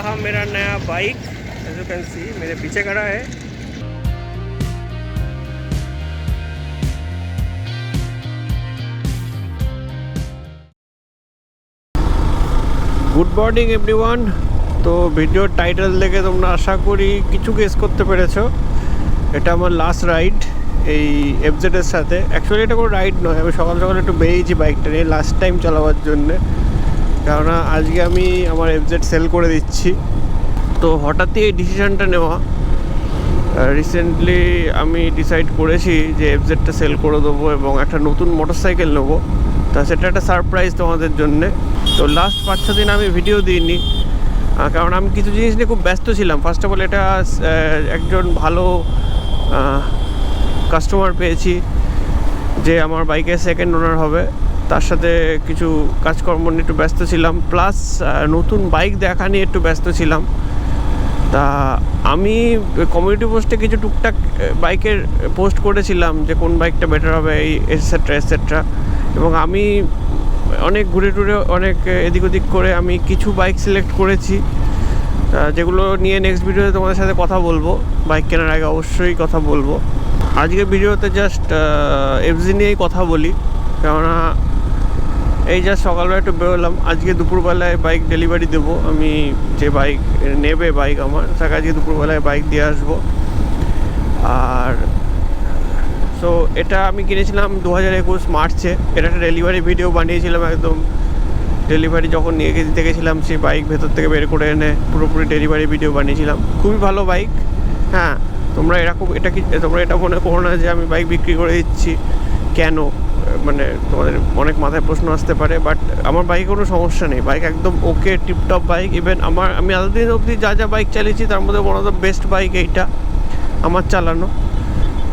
रहा मेरा नया bike. As you can see मेरे पीछे खड़ा है। Good morning everyone. तो भिडियो टाइटल देखे তোমরা আশা করি কিছু গেস করতে পেরেছো। এটা আমার লাস্ট রাইড এই এফজেড এর সাথে। অ্যাকচুয়ালি এটা কোনো রাইড নয়, আমি সকাল সকাল একটু বেরিয়েছি বাইকটা নিয়ে লাস্ট টাইম চালাবার জন্যে, কেননা আজকে আমি আমার এফজেড সেল করে দিচ্ছি। তো হঠাৎই এই ডিসিশনটা নেওয়া। রিসেন্টলি আমি ডিসাইড করেছি যে এফজেডটা সেল করে দেবো এবং একটা নতুন মোটরসাইকেল নেবো। তা সেটা একটা সারপ্রাইজ তোমাদের জন্যে। তো লাস্ট 5-6 দিন আমি ভিডিও দিইনি, কারণ আমি কিছু জিনিস নিয়ে খুব ব্যস্ত ছিলাম। ফার্স্ট অফ অল এটা একজন ভালো কাস্টমার পেয়েছি যে আমার বাইকের সেকেন্ড ওনার হবে, তার সাথে কিছু কাজকর্ম নিয়ে একটু ব্যস্ত ছিলাম, প্লাস নতুন বাইক দেখা নিয়ে একটু ব্যস্ত ছিলাম। তা আমি কমিউনিটি পোস্টে কিছু টুকটাক বাইকের পোস্ট করেছিলাম যে কোন বাইকটা বেটার হবে এই এটসেট্রা এটসেট্রা, এবং আমি অনেক ঘুরে টুরে অনেক এদিক ওদিক করে আমি কিছু বাইক সিলেক্ট করেছি, যেগুলো নিয়ে নেক্সট ভিডিওতে তোমাদের সাথে কথা বলবো। বাইক কেনার আগে অবশ্যই কথা বলবো। আজকে ভিডিওতে জাস্ট এফজি নিয়েই কথা বলি, কেননা এই জাস্ট সকালবেলা একটু বেরোলাম। আজকে দুপুরবেলায় বাইক ডেলিভারি দেবো। আমি যে বাইক নেবে বাইক আমার, তাকে আজকে দুপুরবেলায় বাইক দিয়ে আসবো। আর সো এটা আমি কিনেছিলাম 2021 মার্চে। এটা একটা ডেলিভারি ভিডিও বানিয়েছিলাম, একদম ডেলিভারি যখন নিয়ে দিতে গেছিলাম সেই বাইক ভেতর থেকে বের করে এনে পুরোপুরি ডেলিভারি ভিডিও বানিয়েছিলাম। খুবই ভালো বাইক। হ্যাঁ, তোমরা এটা মনে করো না যে আমি বাইক বিক্রি করে দিচ্ছি। কেন, মানে তোমাদের অনেক মাথায় প্রশ্ন আসতে পারে, বাট আমার বাইকে কোনো সমস্যা নেই। বাইক একদম ওকে, টিপটপ বাইক। ইভেন আমি এতদিন অবধি যা বাইক চালিয়েছি তার মধ্যে one of the best bike এইটা আমার চালানো।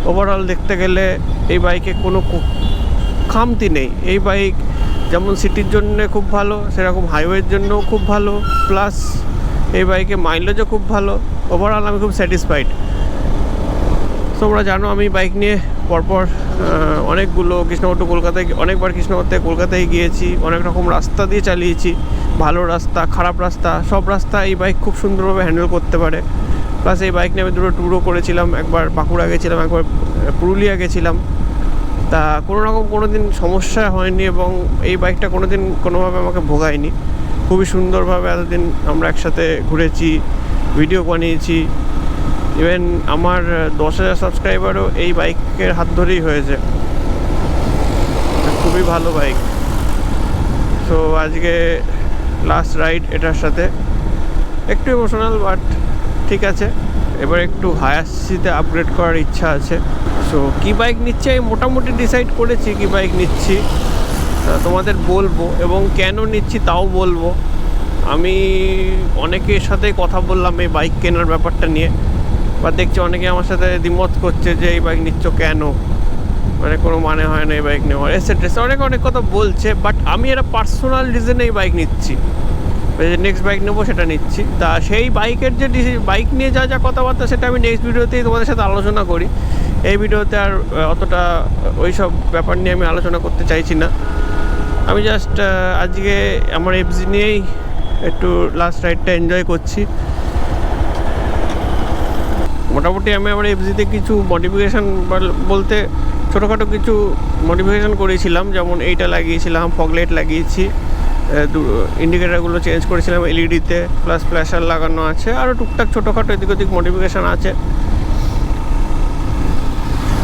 ওভারঅল দেখতে গেলে এই বাইকে কোনো খামতি নেই। এই বাইক যেমন সিটির জন্য খুব ভালো, সেরকম হাইওয়ের জন্যও খুব ভালো, প্লাস এই বাইকে মাইলেজও খুব ভালো। ওভারঅল আমি খুব স্যাটিসফাইড। তোমরা জানো আমি বাইক নিয়ে পরপর অনেকগুলো কৃষ্ণনগর টু কলকাতায়, অনেকবার কৃষ্ণনগর থেকে কলকাতায় গিয়েছি। অনেক রকম রাস্তা দিয়ে চালিয়েছি, ভালো রাস্তা, খারাপ রাস্তা, সব রাস্তা এই বাইক খুব সুন্দরভাবে হ্যান্ডেল করতে পারে। প্লাস এই বাইক নিয়ে আমি দুটো ট্যুরও করেছিলাম, একবার বাঁকুড়া গেছিলাম, একবার পুরুলিয়া গেছিলাম। তা কোনো দিন সমস্যা হয়নি এবং এই বাইকটা কোনোভাবে আমাকে ভোগায়নি। খুবই সুন্দরভাবে এতদিন আমরা একসাথে ঘুরেছি, ভিডিও বানিয়েছি। ইভেন আমার 10,000 সাবস্ক্রাইবারও এই বাইকের হাত ধরেই হয়েছে। খুবই ভালো বাইক। সো আজকে লাস্ট রাইড এটার সাথে, একটু ইমোশনাল, বাট ঠিক আছে। এবার একটু হায়ার সিতে আপগ্রেড করার ইচ্ছা আছে। সো কী বাইক নিচ্ছি আমি মোটামুটি ডিসাইড করেছি কী বাইক নিচ্ছি, তোমাদের বলবো, এবং কেন নিচ্ছি তাও বলবো। আমি অনেকের সাথে কথা বললাম এই বাইক কেনার ব্যাপারটা নিয়ে, বা দেখছি অনেকে আমার সাথে দ্বিমত করছে যে এই বাইক নিচ্ছ কেন, মানে কোনো মানে হয় না এই বাইক নেওয়ার, এটসেট্রা অনেক কথা বলছে। বাট আমি একটা পার্সোনাল রিজনে এই বাইক নিচ্ছি, নেক্সট বাইক নেবো সেটা নিচ্ছি। তা সেই বাইকের যে বাইক নিয়ে যা কথাবার্তা সেটা আমি নেক্সট ভিডিওতেই তোমাদের সাথে আলোচনা করি। এই ভিডিওতে আর অতটা ওই সব ব্যাপার নিয়ে আমি আলোচনা করতে চাইছি না। আমি জাস্ট আজকে আমার এফজি নিয়েই একটু লাস্ট রাইডটা এনজয় করছি। মোটামুটি আমি আমার এফজিতে কিছু মডিফিকেশান বলতে ছোটোখাটো কিছু মডিফিকেশান করেছিলাম, যেমন এইটা লাগিয়েছিলাম, ফগলাইট লাগিয়েছি, ইন্ডিকেটারগুলো চেঞ্জ করেছিলাম এলইডিতে, প্লাস ফ্ল্যাশার লাগানো আছে, আরও টুকটাক ছোটোখাটো এদিক ওদিক মডিফিকেশান আছে।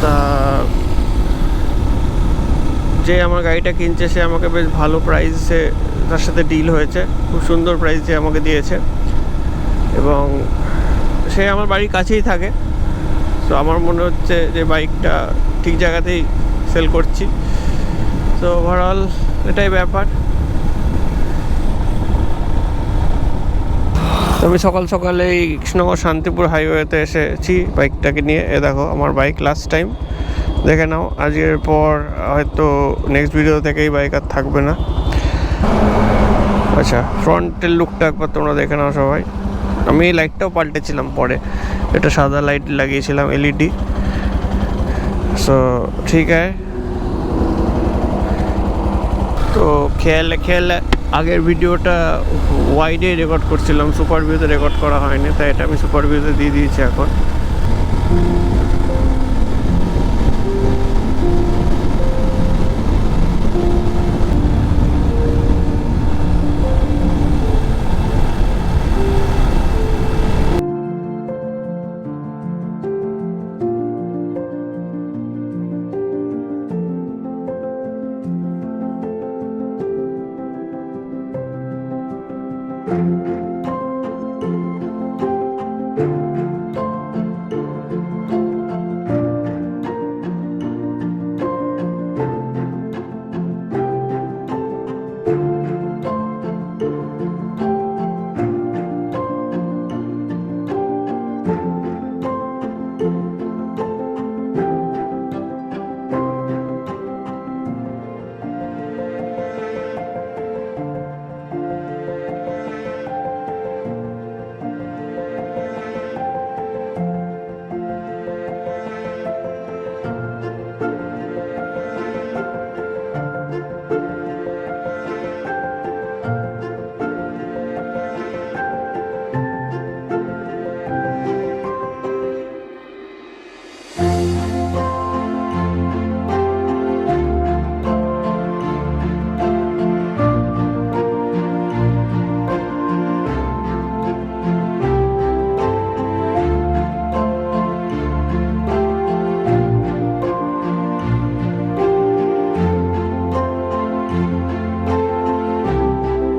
তা যে আমার গাড়িটা কিনছে সে আমাকে বেশ ভালো প্রাইসে, তার সাথে ডিল হয়েছে, খুব সুন্দর প্রাইসে আমাকে দিয়েছে, এবং সে আমার বাড়ির কাছেই থাকে। সো আমার মনে হচ্ছে যে বাইকটা ঠিক জায়গাতেই সেল করছি। তো ওভারঅল এটাই ব্যাপার। আমি সকাল সকালে এই কৃষ্ণনগর শান্তিপুর হাইওয়েতে এসেছি বাইকটাকে নিয়ে। দেখো আমার বাইক লাস্ট টাইম দেখে নাও। আজকের পর হয়তো নেক্সট ভিডিও থেকে এই বাইক আর থাকবে না। আচ্ছা, ফ্রন্টের লুকটা একবার তোমরা দেখে নাও সবাই। আমি এই লাইটটাও পাল্টেছিলাম পরে, এটা সাদা লাইট লাগিয়েছিলাম এলইডি। সো ঠিক আছে। तो खेल আগের ভিডিওটা ওয়াইডে রেকর্ড করছিলাম, সুপার ভিউতে রেকর্ড করা হয়নি, তাই এটা আমি সুপার ভিউতে দিয়ে দিয়েছি এখন।